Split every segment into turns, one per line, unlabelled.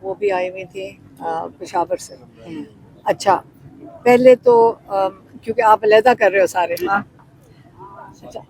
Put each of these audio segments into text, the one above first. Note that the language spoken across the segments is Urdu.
وہ بھی آئی ہوئی تھی پشاور سے. اچھا پہلے تو کیونکہ آپ علیحدہ کر رہے ہو سارے. ہاں اچھا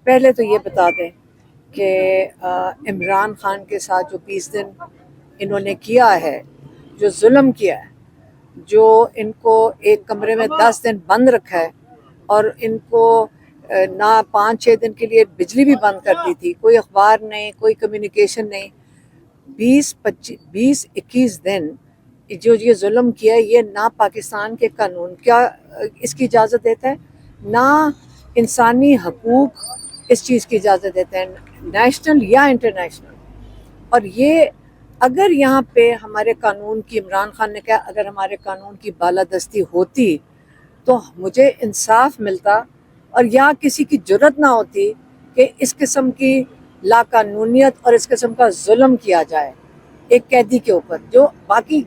پہلے تو یہ بتا دیں کہ عمران خان کے ساتھ جو 20 دن انہوں نے کیا ہے، جو ظلم کیا ہے، جو ان کو ایک کمرے میں 10 دن بند رکھا ہے اور ان کو نہ 5-6 دن کے لیے بجلی بھی بند کر دی تھی، کوئی اخبار نہیں، کوئی کمیونیکیشن نہیں. 20-21 دن جو یہ ظلم کیا ہے، یہ نہ پاکستان کے قانون کیا اس کی اجازت دیتا ہے، نہ انسانی حقوق اس چیز کی اجازت دیتے ہیں، نیشنل یا انٹرنیشنل. اور یہ اگر یہاں پہ ہمارے قانون کی، عمران خان نے کہا اگر ہمارے قانون کی بالادستی ہوتی تو مجھے انصاف ملتا اور یہاں کسی کی جرت نہ ہوتی کہ اس قسم کی لاقانونیت اور اس قسم کا ظلم کیا جائے ایک قیدی کے اوپر. جو باقی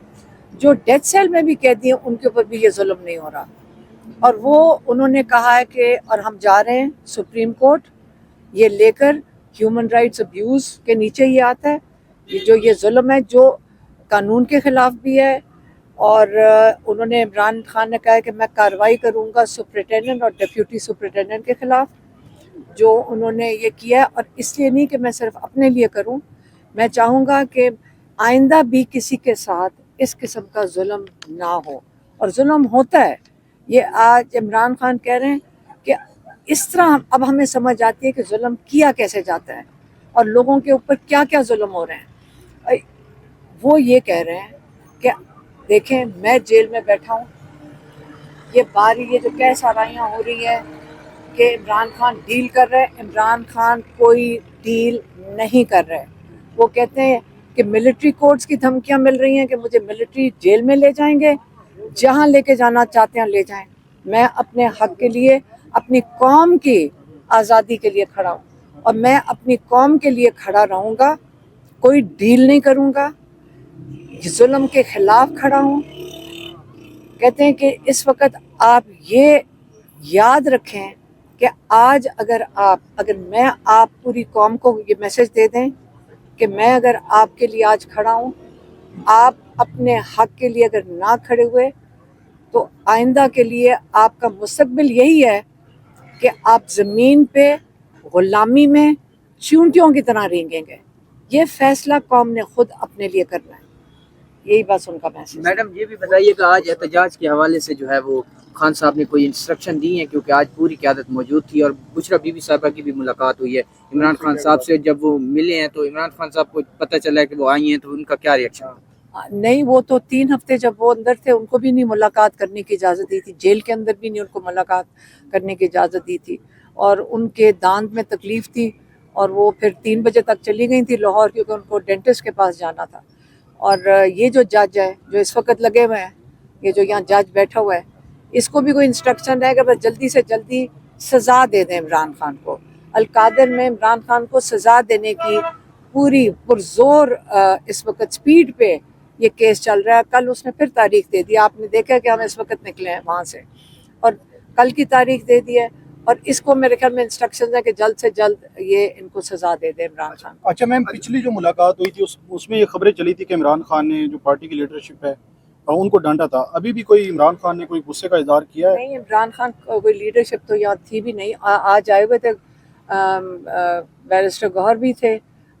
جو ڈیتھ سیل میں بھی قیدی ہیں ان کے اوپر بھی یہ ظلم نہیں ہو رہا. اور وہ انہوں نے کہا ہے کہ اور ہم جا رہے ہیں سپریم کورٹ یہ لے کر، ہیومن رائٹس ابیوز کے نیچے یہ آتا ہے جو یہ ظلم ہے، جو قانون کے خلاف بھی ہے. اور انہوں نے عمران خان نے کہا ہے کہ میں کارروائی کروں گا سپرنٹینڈنٹ اور ڈپیوٹی سپرنٹینڈنٹ کے خلاف جو انہوں نے یہ کیا ہے. اور اس لیے نہیں کہ میں صرف اپنے لیے کروں، میں چاہوں گا کہ آئندہ بھی کسی کے ساتھ اس قسم کا ظلم نہ ہو. اور ظلم ہوتا ہے، یہ آج عمران خان کہہ رہے ہیں کہ اس طرح اب ہمیں سمجھ آتی ہے کہ ظلم کیا کیسے جاتا ہے اور لوگوں کے اوپر کیا کیا ظلم ہو رہے ہیں. وہ یہ کہہ رہے ہیں کہ دیکھیں میں جیل میں بیٹھا ہوں، یہ جو کیس آرائیاں ہو رہی ہیں کہ عمران خان ڈیل کر رہے ہیں، عمران خان کوئی ڈیل نہیں کر رہے. وہ کہتے ہیں کہ ملٹری کورٹس کی دھمکیاں مل رہی ہیں کہ مجھے ملٹری جیل میں لے جائیں گے، جہاں لے کے جانا چاہتے ہیں لے جائیں. میں اپنے حق کے لیے، اپنی قوم کی آزادی کے لیے کھڑا ہوں اور میں اپنی قوم کے لیے کھڑا رہوں گا، کوئی ڈیل نہیں کروں گا، ظلم کے خلاف کھڑا ہوں. کہتے ہیں کہ اس وقت آپ یہ یاد رکھیں کہ آج اگر میں آپ پوری قوم کو یہ میسج دے دیں کہ میں اگر آپ کے لیے آج کھڑا ہوں، آپ اپنے حق کے لیے اگر نہ کھڑے ہوئے تو آئندہ کے لیے آپ کا مستقبل یہی ہے کہ آپ زمین پہ غلامی میں چونٹیوں کی طرح رینگیں گے. یہ فیصلہ قوم نے خود اپنے لیے کرنا ہے. یہی بس ان کا میسج.
میڈم یہ بھی بتائیے کہ آج احتجاج کے حوالے سے جو ہے وہ خان صاحب نے کوئی انسٹرکشن دی ہیں، کیونکہ آج پوری قیادت موجود تھی اور بشرا بی بی صاحبہ کی بھی ملاقات ہوئی ہے عمران خان صاحب سے. جب وہ ملے ہیں تو عمران خان صاحب کو پتہ چلا ہے کہ وہ آئی ہیں تو ان کا کیا ریئیکشن؟
نہیں، وہ تو 3 ہفتے جب وہ اندر تھے ان کو بھی نہیں ملاقات کرنے کی اجازت دی تھی، جیل کے اندر بھی نہیں ان کو ملاقات کرنے کی اجازت دی تھی. اور ان کے دانت میں تکلیف تھی اور وہ پھر 3 بجے تک چلی گئی تھی لاہور، کیونکہ ان کو ڈینٹسٹ کے پاس جانا تھا. اور یہ جو جج ہے جو اس وقت لگے ہوئے ہیں، یہ جو یہاں جج بیٹھا ہوا ہے، اس کو بھی کوئی انسٹرکشن رہے گا بس جلدی سے جلدی سزا دے دیں عمران خان کو. القادر میں عمران خان کو سزا دینے کی پوری پرزور اس وقت سپیڈ پہ یہ کیس چل رہا ہے. کل اس نے پھر تاریخ دے دی، آپ نے دیکھا کہ ہم اس وقت نکلے ہیں وہاں سے، اور کل کی تاریخ دے دی ہے. اور اس کو میرے خیال میں انسٹرکشنز ہیں کہ جلد سے جلد یہ ان کو سزا دے دے عمران خان.
اچھا میم، پچھلی جو ملاقات ہوئی تھی اس میں یہ خبریں چلی تھی کہ عمران خان نے جو پارٹی کی لیڈرشپ ہے ان کو ڈانٹا تھا. ابھی بھی کوئی عمران خان نے کوئی غصے کا اظہار کیا ہے؟
نہیں، عمران خان کوئی لیڈرشپ تو یہاں تھی بھی نہیں. آج آئے ہوئے تھے بیرسٹر گوہر بھی تھے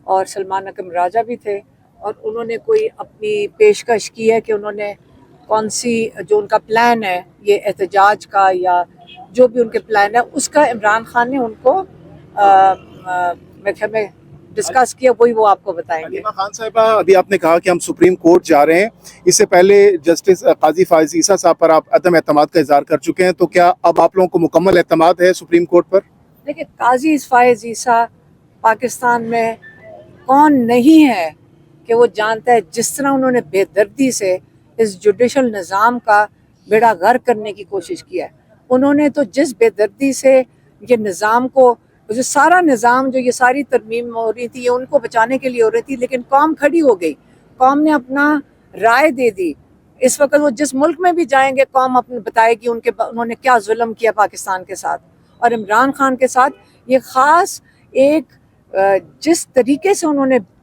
اور سلمان اکرم راجہ بھی تھے، اور انہوں نے کوئی اپنی پیشکش کی ہے کہ انہوں نے کون سی جو ان کا پلان ہے یہ احتجاج کا یا جو بھی ان کے پلان ہے اس کا عمران خان نے ان کو میرے خیال میں ڈسکس کیا، وہی وہ آپ کو بتائیں گے.
علیمہ خان صاحبہ، ابھی آپ نے کہا کہ ہم سپریم کورٹ جا رہے ہیں، اس سے پہلے جسٹس قاضی فائز عیسیٰ صاحب پر آپ عدم اعتماد کا اظہار کر چکے ہیں، تو کیا اب آپ لوگوں کو مکمل اعتماد ہے سپریم کورٹ پر؟
دیکھیں، قاضی فائز عیسیٰ پاکستان میں کون نہیں ہے کہ وہ جانتا ہے جس طرح انہوں نے بے دردی سے اس جوڈیشل نظام کا بیڑا غرق کرنے کی کوشش کی ہے. انہوں نے تو جس بے دردی سے یہ نظام کو، جو سارا نظام جو یہ ساری ترمیم ہو رہی تھی یہ ان کو بچانے کے لیے ہو رہی تھی، لیکن قوم کھڑی ہو گئی، قوم نے اپنا رائے دے دی. اس وقت وہ جس ملک میں بھی جائیں گے قوم اپنے بتائے گی انہوں نے کیا ظلم کیا پاکستان کے ساتھ اور عمران خان کے ساتھ. یہ خاص ایک جس طریقے سے انہوں نے